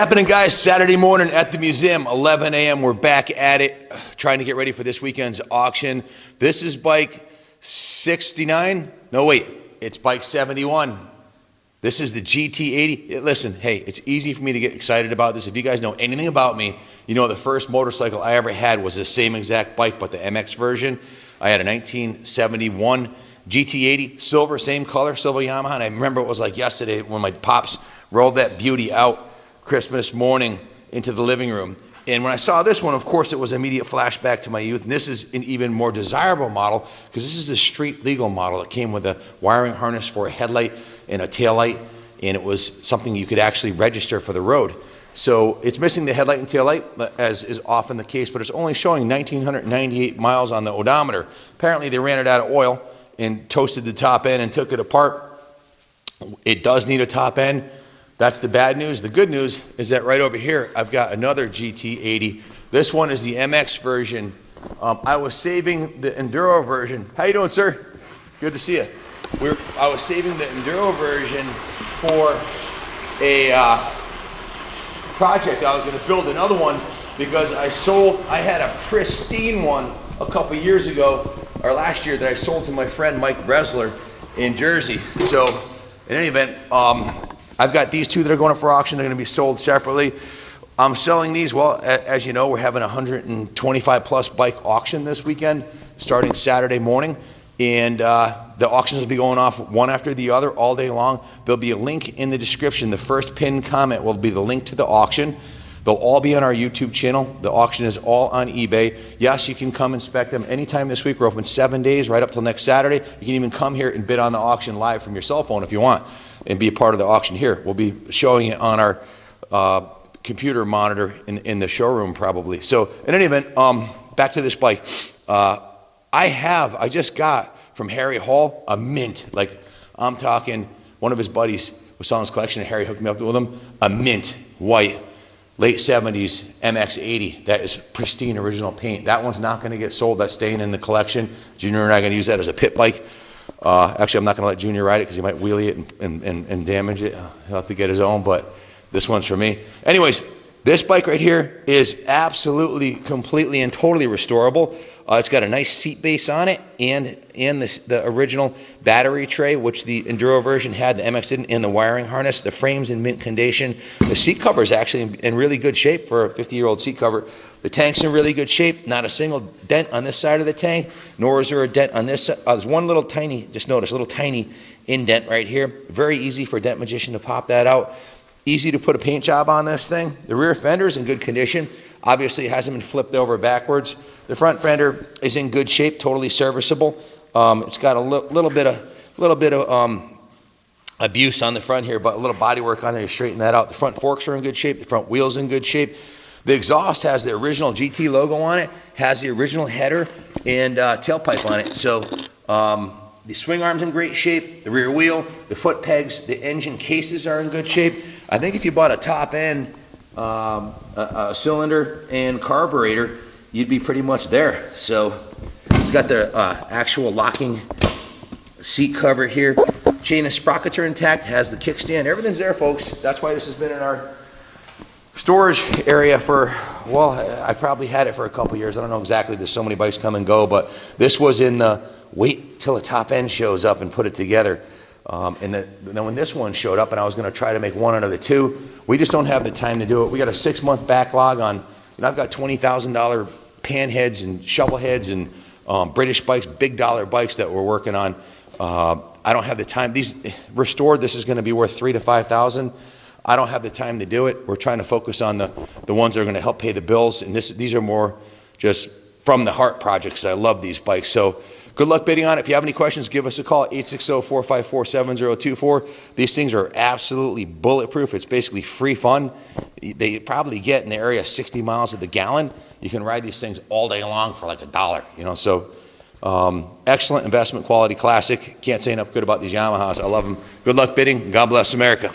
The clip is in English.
Happening, guys. Saturday morning at the museum, 11 a.m. We're back at it, trying to get ready for this weekend's auction. This is bike 69. No, wait, it's bike 71. This is the GT80. Listen, hey, it's easy for me to get excited about this. If you guys know anything about me, you know the first motorcycle I ever had was the same exact bike, but the MX version. I had a 1971 GT80, silver, same color, silver Yamaha, and I remember it was like yesterday when my pops rolled that beauty out Christmas morning into the living room. And when I saw this one, of course, it was an immediate flashback to my youth. And this is an even more desirable model because this is the street legal model. It came with a wiring harness for a headlight and a taillight, and it was something you could actually register for the road. So it's missing the headlight and taillight, as is often the case, but it's only showing 1,998 miles on the odometer. Apparently, they ran it out of oil and toasted the top end and took it apart. It does need a top end. That's the bad news. The good news is that right over here, I've got another GT80. This one is the MX version. I was saving the Enduro version. How you doing, sir? Good to see you. I was saving the Enduro version for a project. I was going to build another one because I had a pristine one a couple years ago, or last year, that I sold to my friend Mike Bresler in Jersey. So in any event, I've got these two that are going up for auction. They're going to be sold separately. I'm selling these. Well, as you know, we're having a 125 plus bike auction this weekend, starting Saturday morning. And the auctions will be going off one after the other all day long. There'll be a link in the description. The first pinned comment will be the link to the auction. They'll all be on our YouTube channel. The auction is all on eBay. Yes, you can come inspect them anytime this week. We're open 7 days, right up till next Saturday. You can even come here and bid on the auction live from your cell phone if you want, and be a part of the auction here. We'll be showing it on our computer monitor in the showroom probably. So in any event, back to this bike. I just got from Harry Hall a mint. Like, I'm talking, one of his buddies was selling his collection and Harry hooked me up with him. A mint, white, late 70s MX80. That is pristine original paint. That one's not gonna get sold. That's staying in the collection. Junior and I are gonna use that as a pit bike. Actually, I'm not going to let Junior ride it because he might wheelie it and damage it. He'll have to get his own, but this one's for me. Anyways, this bike right here is absolutely, completely, and totally restorable. It's got a nice seat base on it and the original battery tray, which the Enduro version had, the MX didn't, and the wiring harness. The frame's in mint condition. The seat cover is actually in really good shape for a 50-year-old seat cover. The tank's in really good shape. Not a single dent on this side of the tank, nor is there a dent on this side. There's one little tiny, just notice, little tiny indent right here. Very easy for a dent magician to pop that out. Easy to put a paint job on this thing. The rear fender is in good condition. Obviously, it hasn't been flipped over backwards. The front fender is in good shape, totally serviceable. It's got a little bit of abuse on the front here, but a little body work on there to straighten that out. The front forks are in good shape. The front wheel's in good shape. The exhaust has the original GT logo on it, has the original header and tailpipe on it. So the swing arm's in great shape, the rear wheel, the foot pegs, the engine cases are in good shape. I think if you bought a top end, a cylinder and carburetor, you'd be pretty much there. So it's got the actual locking seat cover here. Chain and sprockets are intact, has the kickstand. Everything's there, folks. That's why this has been in our storage area for, well, I probably had it for a couple years. I don't know exactly. There's so many bikes come and go, but this was in the wait till the top end shows up and put it together. And then when this one showed up and I was going to try to make one out of the two, we just don't have the time to do it. We got a 6-month backlog on, I've got $20,000 pan heads and shovel heads and British bikes, big dollar bikes that we're working on. I don't have the time. These restored, this is going to be worth $3,000 to $5,000. I don't have the time to do it. We're trying to focus on the ones that are going to help pay the bills. And these are more just from the heart projects. I love these bikes. So good luck bidding on it. If you have any questions, give us a call, 860-454-7024. These things are absolutely bulletproof. It's basically free fun. They probably get in the area 60 miles to the gallon. You can ride these things all day long for like $1, you know. So excellent investment quality classic. Can't say enough good about these Yamahas. I love them. Good luck bidding. God bless America.